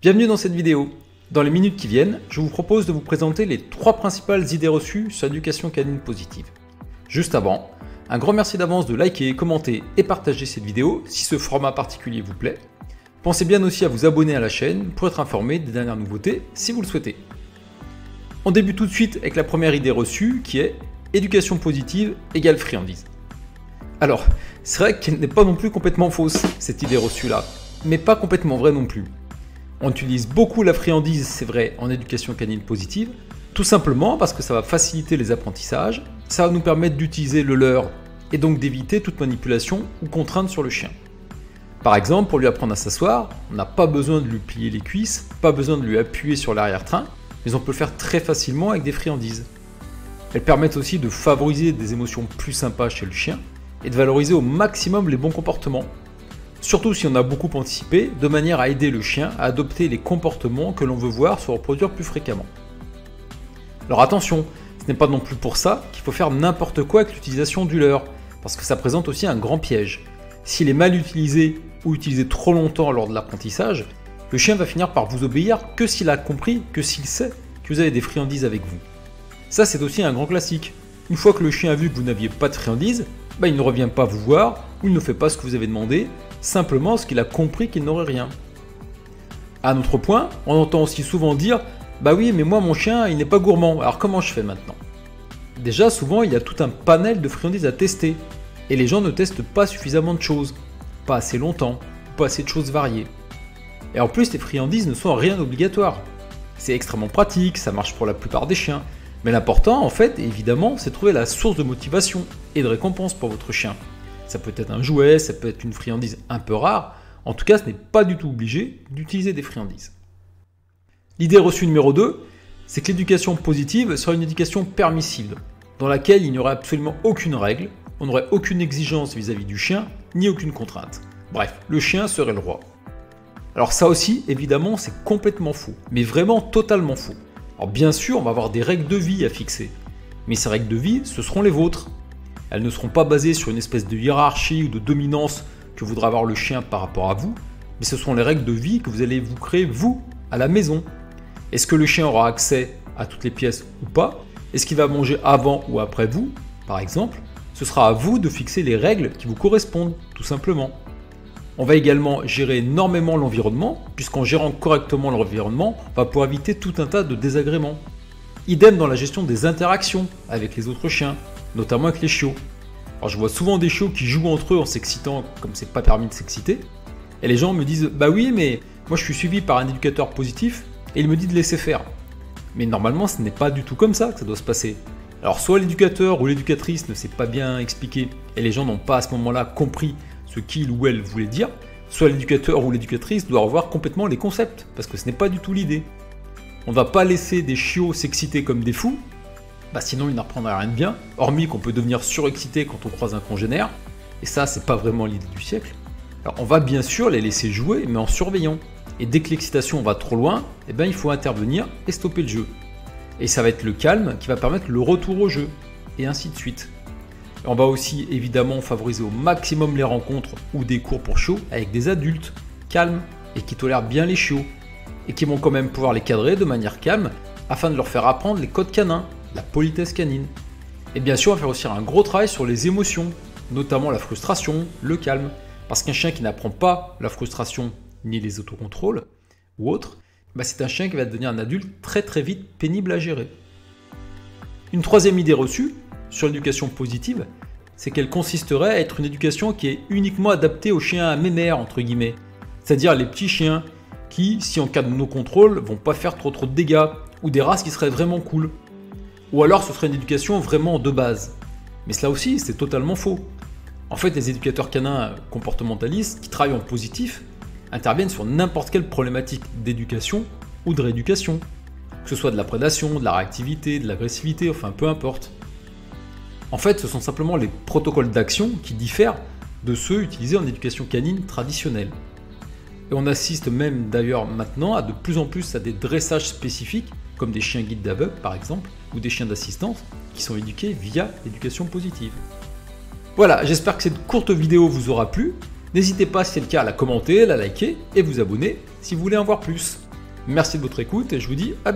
Bienvenue dans cette vidéo. Dans les minutes qui viennent, je vous propose de vous présenter les 3 principales idées reçues sur l'éducation canine positive. Juste avant, un grand merci d'avance de liker, commenter et partager cette vidéo si ce format particulier vous plaît. Pensez bien aussi à vous abonner à la chaîne pour être informé des dernières nouveautés si vous le souhaitez. On débute tout de suite avec la première idée reçue qui est éducation positive égale friandise. Alors, c'est vrai qu'elle n'est pas non plus complètement fausse, cette idée reçue là, mais pas complètement vraie non plus. On utilise beaucoup la friandise, c'est vrai, en éducation canine positive, tout simplement parce que ça va faciliter les apprentissages, ça va nous permettre d'utiliser le leurre et donc d'éviter toute manipulation ou contrainte sur le chien. Par exemple, pour lui apprendre à s'asseoir, on n'a pas besoin de lui plier les cuisses, pas besoin de lui appuyer sur l'arrière-train, mais on peut le faire très facilement avec des friandises. Elles permettent aussi de favoriser des émotions plus sympas chez le chien et de valoriser au maximum les bons comportements. Surtout si on a beaucoup anticipé, de manière à aider le chien à adopter les comportements que l'on veut voir se reproduire plus fréquemment. Alors attention, ce n'est pas non plus pour ça qu'il faut faire n'importe quoi avec l'utilisation du leurre, parce que ça présente aussi un grand piège. S'il est mal utilisé ou utilisé trop longtemps lors de l'apprentissage, le chien va finir par vous obéir que s'il a compris, que s'il sait que vous avez des friandises avec vous. Ça c'est aussi un grand classique. Une fois que le chien a vu que vous n'aviez pas de friandises, il ne revient pas vous voir ou il ne fait pas ce que vous avez demandé, simplement parce qu'il a compris qu'il n'aurait rien. À un autre point, on entend aussi souvent dire « Bah oui, mais moi mon chien il n'est pas gourmand, alors comment je fais maintenant ?» Déjà, souvent il y a tout un panel de friandises à tester, et les gens ne testent pas suffisamment de choses, pas assez longtemps, pas assez de choses variées. Et en plus, les friandises ne sont rien obligatoire. C'est extrêmement pratique, ça marche pour la plupart des chiens, mais l'important en fait, évidemment, c'est de trouver la source de motivation et de récompense pour votre chien. Ça peut être un jouet, ça peut être une friandise un peu rare, en tout cas ce n'est pas du tout obligé d'utiliser des friandises. L'idée reçue numéro 2, c'est que l'éducation positive sera une éducation permissive, dans laquelle il n'y aurait absolument aucune règle, on n'aurait aucune exigence vis-à-vis du chien, ni aucune contrainte. Bref, le chien serait le roi. Alors ça aussi, évidemment, c'est complètement faux, mais vraiment totalement faux. Alors bien sûr, on va avoir des règles de vie à fixer, mais ces règles de vie, ce seront les vôtres. Elles ne seront pas basées sur une espèce de hiérarchie ou de dominance que voudra avoir le chien par rapport à vous, mais ce seront les règles de vie que vous allez vous créer, vous, à la maison. Est-ce que le chien aura accès à toutes les pièces ou pas? Est-ce qu'il va manger avant ou après vous, par exemple? Ce sera à vous de fixer les règles qui vous correspondent, tout simplement. On va également gérer énormément l'environnement, puisqu'en gérant correctement l'environnement, on va pouvoir éviter tout un tas de désagréments. Idem dans la gestion des interactions avec les autres chiens, notamment avec les chiots. Alors je vois souvent des chiots qui jouent entre eux en s'excitant comme c'est pas permis de s'exciter, et les gens me disent « Bah oui, mais moi je suis suivi par un éducateur positif, et il me dit de laisser faire. » Mais normalement ce n'est pas du tout comme ça que ça doit se passer. Alors soit l'éducateur ou l'éducatrice ne s'est pas bien expliqué, et les gens n'ont pas à ce moment-là compris ce qu'il ou elle voulait dire, soit l'éducateur ou l'éducatrice doit revoir complètement les concepts, parce que ce n'est pas du tout l'idée. On ne va pas laisser des chiots s'exciter comme des fous, sinon ils n'apprendraient rien de bien, hormis qu'on peut devenir surexcité quand on croise un congénère, et ça c'est pas vraiment l'idée du siècle. Alors on va bien sûr les laisser jouer, mais en surveillant, et dès que l'excitation va trop loin, il faut intervenir et stopper le jeu. Et ça va être le calme qui va permettre le retour au jeu, et ainsi de suite. On va aussi évidemment favoriser au maximum les rencontres ou des cours pour chiots avec des adultes calmes et qui tolèrent bien les chiots et qui vont quand même pouvoir les cadrer de manière calme afin de leur faire apprendre les codes canins, la politesse canine. Et bien sûr, on va faire aussi un gros travail sur les émotions, notamment la frustration, le calme, parce qu'un chien qui n'apprend pas la frustration ni les autocontrôles ou autres, c'est un chien qui va devenir un adulte très très vite pénible à gérer. Une troisième idée reçue sur l'éducation positive, c'est qu'elle consisterait à être une éducation qui est uniquement adaptée aux chiens à mémères, entre guillemets. C'est-à-dire les petits chiens qui, si en cas de no-contrôle, vont pas faire trop de dégâts, ou des races qui seraient vraiment cool. Ou alors ce serait une éducation vraiment de base. Mais cela aussi, c'est totalement faux. En fait, les éducateurs canins comportementalistes qui travaillent en positif interviennent sur n'importe quelle problématique d'éducation ou de rééducation. Que ce soit de la prédation, de la réactivité, de l'agressivité, enfin peu importe. En fait, ce sont simplement les protocoles d'action qui diffèrent de ceux utilisés en éducation canine traditionnelle. Et on assiste même d'ailleurs maintenant à de plus en plus à des dressages spécifiques, comme des chiens guides d'aveugle par exemple, ou des chiens d'assistance, qui sont éduqués via l'éducation positive. Voilà, j'espère que cette courte vidéo vous aura plu. N'hésitez pas si c'est le cas à la commenter, la liker et vous abonner si vous voulez en voir plus. Merci de votre écoute et je vous dis à bientôt.